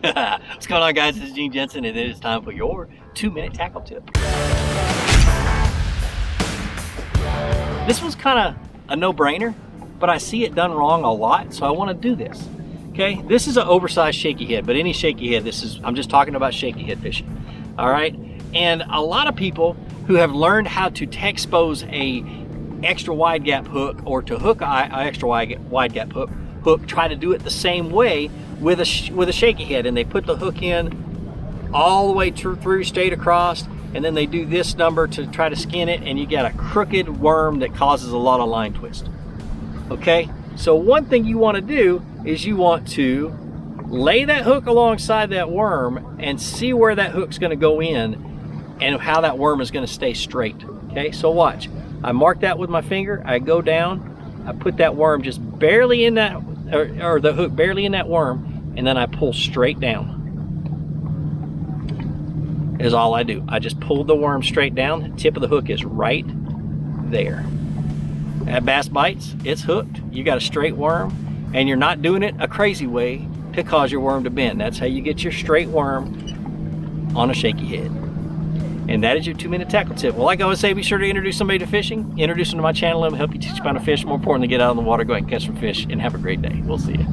What's going on, guys? This is Gene Jensen, and it is time for your 2-minute tackle tip. This was kind of a no-brainer, but I see it done wrong a lot, so I want to do this. Okay, this is an oversized shaky head, but any shaky head, I'm just talking about shaky head fishing. All right, and a lot of people who have learned how to expose a extra wide gap hook or to hook an extra wide gap hook try to do it the same way with a shaky head, and they put the hook in all the way through straight across, and then they do this number to try to skin it, and you got a crooked worm that causes a lot of line twist. Okay, so one thing you want to do is you want to lay that hook alongside that worm and see where that hook's going to go in and how that worm is going to stay straight. Okay, so watch. I mark that with my finger, I go down, I put that worm just barely in that, or the hook barely in that worm, and then I pull straight down. Is all I do. I just pull the worm straight down, the tip of the hook is right there. At Bass Bites, it's hooked. You got a straight worm, and you're not doing it a crazy way to cause your worm to bend. That's how you get your straight worm on a shaky head. And that is your 2-minute tackle tip. Well, like I always say, be sure to introduce somebody to fishing. Introduce them to my channel. Let them help you teach you how to fish. More importantly, get out on the water, go ahead and catch some fish, and have a great day. We'll see you.